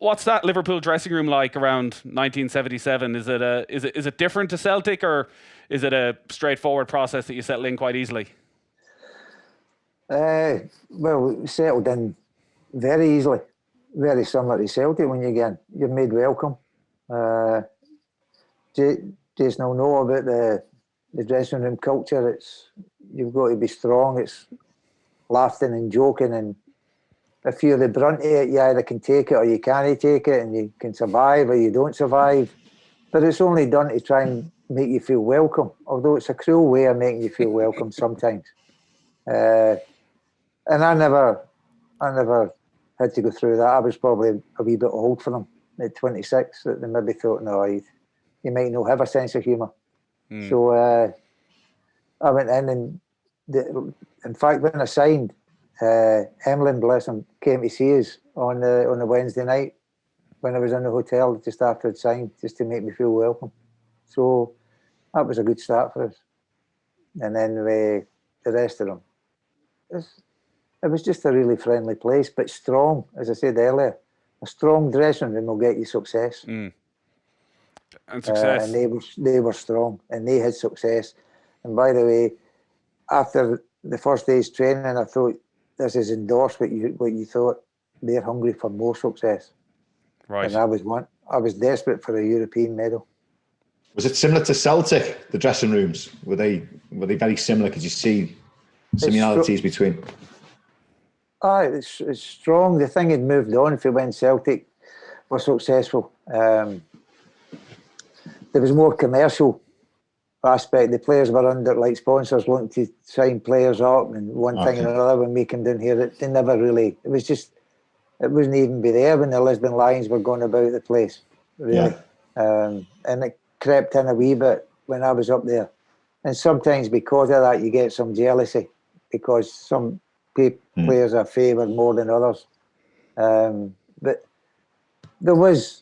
What's that Liverpool dressing room like around 1977? Is it different to Celtic, or is it a straightforward process that you settle in quite easily? Well, we settled in very easily, very similar to Celtic. When you get in, you're made welcome. Jason will know about the dressing room culture. You've got to be strong. It's laughing and joking, and if you're the brunt of it, you either can take it or you can't take it, and you can survive or you don't survive. But it's only done to try and make you feel welcome, although it's a cruel way of making you feel welcome sometimes. And I never had to go through that. I was probably a wee bit old for them at 26, that they maybe thought, no, you might not have a sense of humour. So I went in, and in fact, when I signed, Emlyn, bless him, came to see us on a Wednesday night when I was in the hotel just after I'd signed, just to make me feel welcome. So that was a good start for us. And then the rest of them, it was just a really friendly place, but strong, as I said earlier. A strong dressing room will get you success. And success. And they were strong, and they had success. And by the way, after the first day's training, I thought, this is endorsed what you thought. They're hungry for more success. Right. And I was desperate for a European medal. Was it similar to Celtic, the dressing rooms? Were they very similar? Could you see similarities between? It's strong. The thing had moved on for when Celtic were successful. There was more commercial aspect. The players were under, like, sponsors wanting to sign players up, and one thing and another would make them down here. They never really, it wouldn't even be there when the Lisbon Lions were going about the place, really. Yeah. And it crept in a wee bit when I was up there. And sometimes because of that, you get some jealousy, because some players are favoured more than others. But there was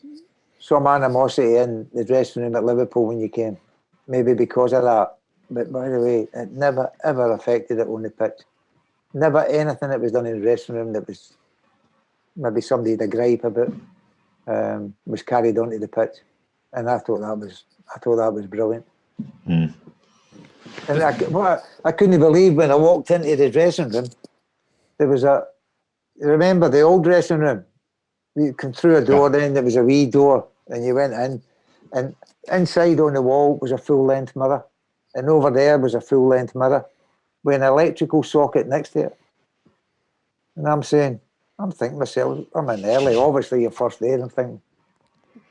some animosity in the dressing room at Liverpool when you came, maybe because of that. But by the way, it never, ever affected it on the pitch. Never anything that was done in the dressing room that was maybe somebody had a gripe about was carried onto the pitch. And I thought that was brilliant. And I couldn't believe when I walked into the dressing room, there was remember the old dressing room? You come through a door, then there was a wee door, and you went in, and inside on the wall was a full-length mirror, and over there was a full-length mirror with an electrical socket next to it. And I'm thinking myself, I'm in early, obviously you're first there, I'm thinking,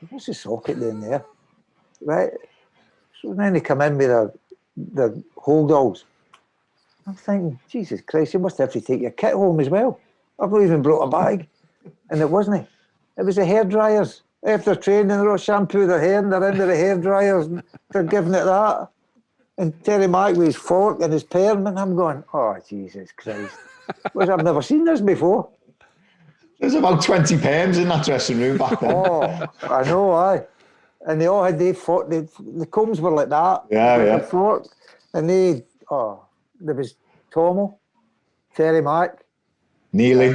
what's the socket down there? Right? So then they come in with their holdalls. I'm thinking, Jesus Christ, you must have to take your kit home as well. I've not even brought a bag. And it wasn't. It was the hairdryers. After training, they'll shampoo their hair, and they're into the hairdryers, and they're giving it that. And Terry Mack with his fork and his perm, and I'm going, oh, Jesus Christ. I've never seen this before. There's about 20 Perms in that dressing room back then. Oh, I know, aye. And they all had the combs were like that. Yeah. The fork. And there was Tomo, Terry Mack. Neely.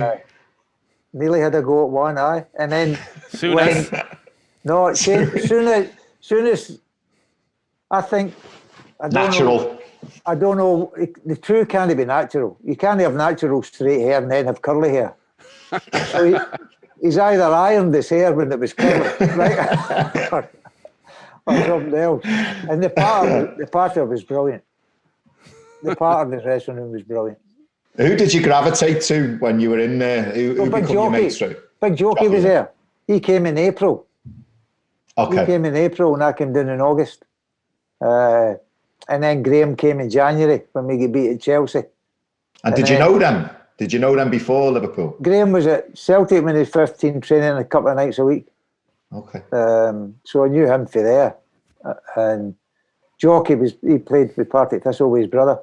Neely had a go at one, aye. And then Souness. Souness, I think, I don't know, the two can't be natural. You can't have natural straight hair and then have curly hair. So he's either ironed his hair when it was curly, right? or something else. And the pattern was brilliant. The part of the dressing room was brilliant. Who did you gravitate to when you were in there? Who became your mates? Big Jockey was there. He came in April. Okay. He came in April and I came down in August. And then Graeme came in January when we get beat at Chelsea. And did you know them? Did you know them before Liverpool? Graeme was at Celtic when he was 15, training a couple of nights a week. Okay. So I knew him for there. And Jockey he played with Partick Thistle with his brother.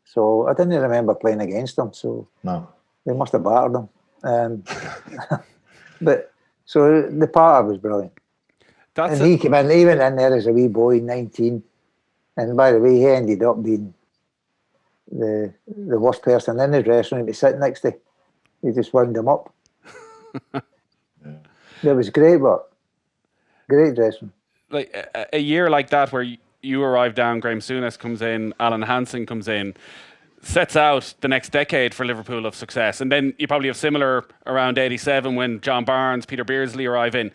So I didn't remember playing against him. So no, they must have battered him. But so the part was brilliant. He came in, he went in there as a wee boy, 19. And by the way, he ended up being the worst person in the dressing room to sit next to. He just wound him up. Yeah. It was great, but great dressing room. Like a year like that where you arrive down, Graeme Souness comes in, Alan Hansen comes in, sets out the next decade for Liverpool of success. And then you probably have similar around 87 when John Barnes, Peter Beardsley arrive in.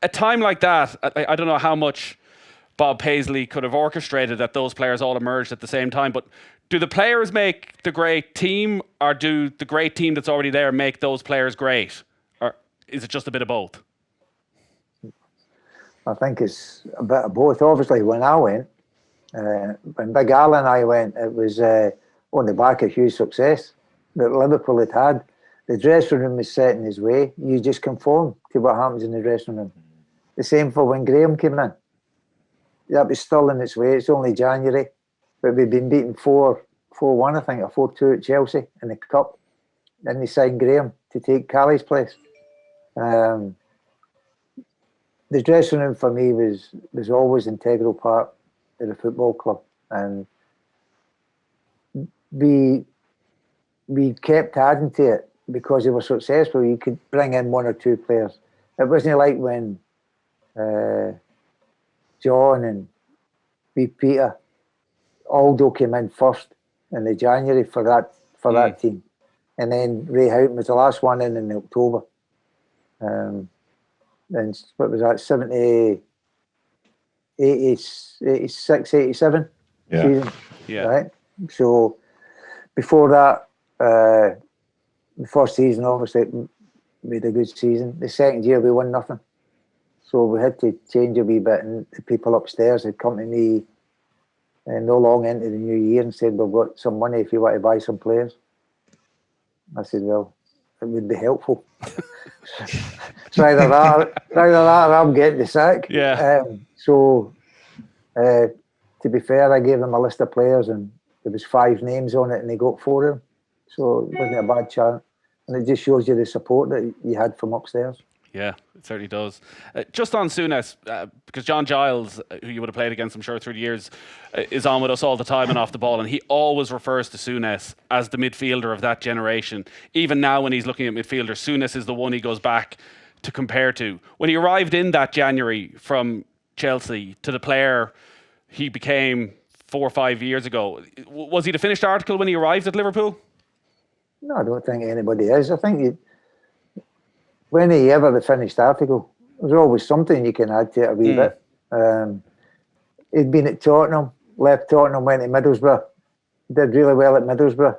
A time like that, I don't know how much Bob Paisley could have orchestrated that those players all emerged at the same time, but do the players make the great team, or do the great team that's already there make those players great? Or is it just a bit of both? I think it's a bit of both. Obviously, when I went, when Big Al and I went, it was on the back of huge success that Liverpool had had. The dressing room was set in his way. You just conform to what happens in the dressing room. The same for when Graeme came in. That was still in its way. It's only January. But we'd been beaten 4-1, I think, or 4-2 at Chelsea in the Cup. Then they signed Graeme to take Callie's place. The dressing room for me was always an integral part of the football club. And we kept adding to it because they were successful. You could bring in one or two players. It wasn't like when John and Peter, Aldo came in first in the January for that team, and then Ray Houghton was the last one in October. And what was that, 86, 87 season? Yeah. Right? So before that, the first season obviously we had a good season. The second year we won nothing. So we had to change a wee bit, and the people upstairs had come to me no long into the new year and said, we've got some money if you want to buy some players. I said, well, it would be helpful. It's either that or I'm getting the sack. Yeah. So to be fair, I gave them a list of players and there was 5 names on it and they got 4 of them. So it wasn't a bad chance. And it just shows you the support that you had from upstairs. Yeah, it certainly does. Just on Souness, because John Giles, who you would have played against, I'm sure, through the years, is on with us all the time and off the ball, and he always refers to Souness as the midfielder of that generation. Even now when he's looking at midfielders, Souness is the one he goes back to compare to. When he arrived in that January from Chelsea to the player he became 4 or 5 years ago, was he the finished article when he arrived at Liverpool? No, I don't think anybody is. I think when he ever the finished article, there's always something you can add to it a wee bit. He'd been at Tottenham, left Tottenham, went to Middlesbrough, did really well at Middlesbrough,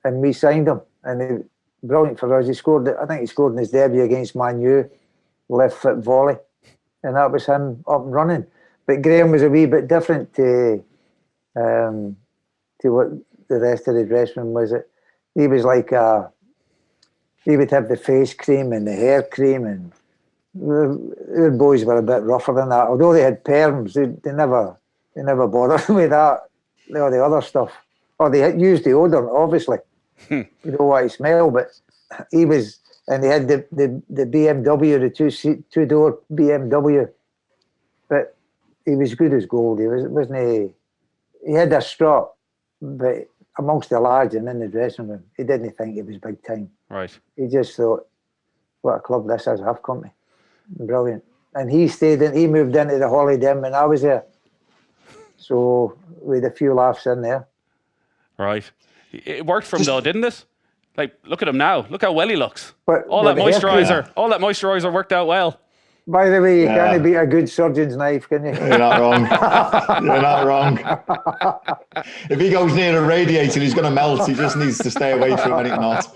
and we signed him. And brilliant for us. I think he scored in his debut against Man U, left foot volley, and that was him up and running. But Graeme was a wee bit different to what the rest of the dressing room was. He was like he would have the face cream and the hair cream, and the boys were a bit rougher than that. Although they had perms, they never bothered with that, all the other stuff. Or they had used deodorant, obviously. You know what he smelled, but he was, and they had the BMW, the two-door BMW. But he was good as gold. He had a strut, but amongst the lads and in the dressing room, he didn't think he was big time. Right. He just thought, what a club this is, I've come to. Brilliant. And he moved into the Holiday Inn when I was there. So we had a few laughs in there. Right. It worked for him though, didn't it? Like, look at him now. Look how well he looks. But all that moisturiser worked out well. By the way, you can't beat a good surgeon's knife, can you? You're not wrong. You're not wrong. If he goes near a radiator, he's going to melt. He just needs to stay away from it, not.